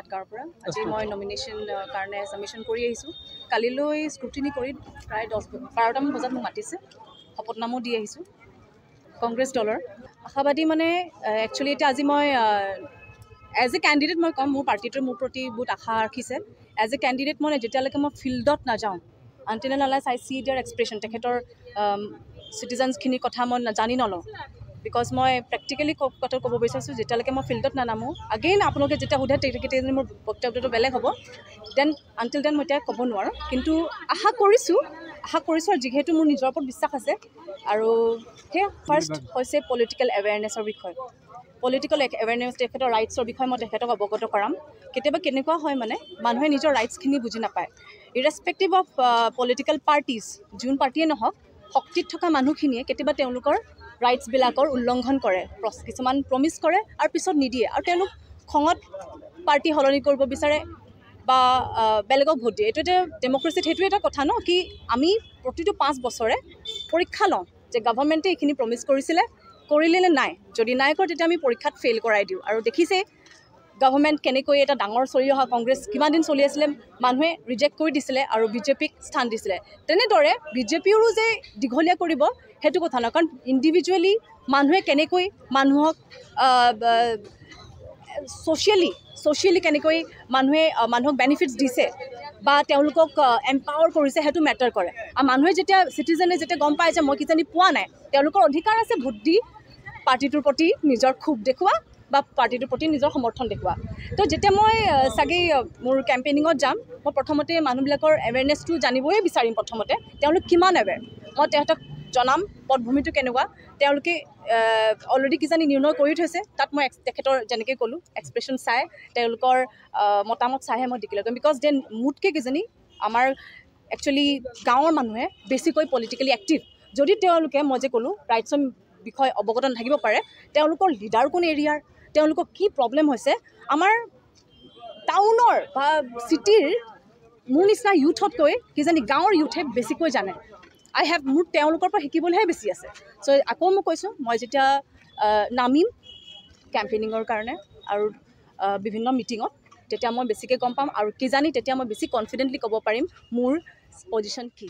আটগাঁৱৰ পৰা আজি মই নমিনেশ্যন কাৰণে সাবমিশন কৰি আহিছোঁ কালিলৈ স্ক্ৰুটিনি কৰি প্ৰায় 12মান বজাত মোক মাতিছে শপতনামো দি আহিছোঁ কংগ্ৰেছ দলৰ আশাবাদী মানে একচুৱেলি এতিয়া আজি মই এজ এ কেণ্ডিডেট মই ক'ম মোৰ পাৰ্টিটোৱে মোৰ প্ৰতি বহুত আশা ৰাখিছে এজ এ কেণ্ডিডেট মই যেতিয়ালৈকে মই ফিল্ডত নাযাওঁ until and unless I see their expression তেখেতৰ চিটিজেনছখিনিৰ কথা মই জানি নলওঁ বিকজ মই প্ৰেক্টিকেলি কথা ক'ব বিচাৰিছোঁ যেতিয়ালৈকে মই ফিল্ডত নানামো আগেইন আপোনালোকে যেতিয়া সোধে তেতিয়ালৈকে মোৰ বক্তব্যটো বেলেগ হ'ব আনটিল দেন মই এতিয়া ক'ব নোৱাৰোঁ কিন্তু আশা কৰিছোঁ আৰু যিহেতু মোৰ নিজৰ ওপৰত বিশ্বাস আছে আৰু সেই ফাৰ্ষ্ট হৈছে পলিটিকেল এৱেৰনেছৰ বিষয় পলিটিকেল এৱেৰনেছ তেখেতৰ ৰাইটছৰ বিষয়ে মই তেখেতক অৱগত কৰাম কেতিয়াবা কেনেকুৱা হয় মানে মানুহে নিজৰ ৰাইটছখিনি বুজি নাপায় ইৰেছপেক্টিভ অফ পলিটিকেল পাৰ্টিজ যোন পাৰ্টিয়ে নহওক শক্তিত থকা মানুহখিনিয়ে কেতিয়াবা তেওঁলোকৰ ৰাইটছবিলাকৰ উল্লংঘন কৰে কিছুমান প্ৰমিছ কৰে আৰু পিছত নিদিয়ে আৰু তেওঁলোক খঙত পাৰ্টি সলনি কৰিব বিচাৰে বা বেলেগক ভোট দিয়ে এইটো এটা ডেমক্ৰেচিত সেইটো এটা কথা ন কি আমি প্ৰতিটো 5 বছৰে পৰীক্ষা লওঁ যে গভৰ্ণমেণ্টে এইখিনি প্ৰমিছ কৰিলে নে নাই যদি নাই কৰে তেতিয়া আমি পৰীক্ষাত ফেইল কৰাই দিওঁ আৰু দেখিছে গভৰ্ণমেণ্ট কেনেকৈ এটা ডাঙৰ চলি অহা কংগ্ৰেছ কিমান দিন চলি আছিলে মানুহে ৰিজেক্ট কৰি দিছিলে আৰু বিজেপিক স্থান দিছিলে তেনেদৰে বিজেপিৰো যে দীঘলীয়া কৰিব সেইটো কথা নহয় কাৰণ ইণ্ডিভিজুৱেলি মানুহে কেনেকৈ মানুহক ছ'চিয়েলি কেনেকৈ মানুহক বেনিফিটছ দিছে বা তেওঁলোকক এম্পাৱাৰ কৰিছে সেইটো মেটাৰ কৰে আৰু মানুহে যেতিয়া চিটিজেনে যেতিয়া গম পায় যে মই কিজানি পোৱা নাই তেওঁলোকৰ অধিকাৰ আছে ভোট দি পাৰ্টিটোৰ প্ৰতি নিজৰ ক্ষোভ দেখুওৱা বা পাৰ্টিটোৰ প্ৰতি নিজৰ সমৰ্থন দেখুওৱা তো যেতিয়া মই চাগে মোৰ কেম্পেইনিঙত যাম মই প্ৰথমতে মানুহবিলাকৰ এৱেৰনেছটো জানিবই বিচাৰিম প্ৰথমতে তেওঁলোক কিমান এৱেৰ মই তেহেঁতক জনাম পটভূমিটো কেনেকুৱা তেওঁলোকে অলৰেডি কিজানি নিৰ্ণয় কৰি থৈছে তাত মই তেখেতৰ যেনেকৈ ক'লোঁ এক্সপ্ৰেশ্যন চাই তেওঁলোকৰ মতামত চাইহে মই ডিক্লেয়াৰ কৰিম বিকজ দেন মোতকৈ কিজানি আমাৰ একচুৱেলি গাঁৱৰ মানুহে বেছিকৈ পলিটিকেলি এক্টিভ যদি তেওঁলোকে মই যে ক'লোঁ ৰাইটছৰ বিষয়ে অৱগত নাথাকিব পাৰে তেওঁলোকৰ লিডাৰ কোন এৰিয়াৰ তেওঁলোকৰ কি প্ৰব্লেম হৈছে আমাৰ টাউনৰ বা চিটিৰ মোৰ নিচিনা ইউথতকৈ কিজানি গাঁৱৰ ইউথে বেছিকৈ জানে মোৰ তেওঁলোকৰ পৰা শিকিবলৈহে বেছি আছে চ' আকৌ মই কৈছোঁ মই যেতিয়া নামিম কেম্পেইনিঙৰ কাৰণে আৰু বিভিন্ন মিটিঙত তেতিয়া মই বেছিকৈ গম পাম আৰু কিজানি তেতিয়া মই বেছি কনফিডেণ্টলি ক'ব পাৰিম মোৰ পজিশ্যন কি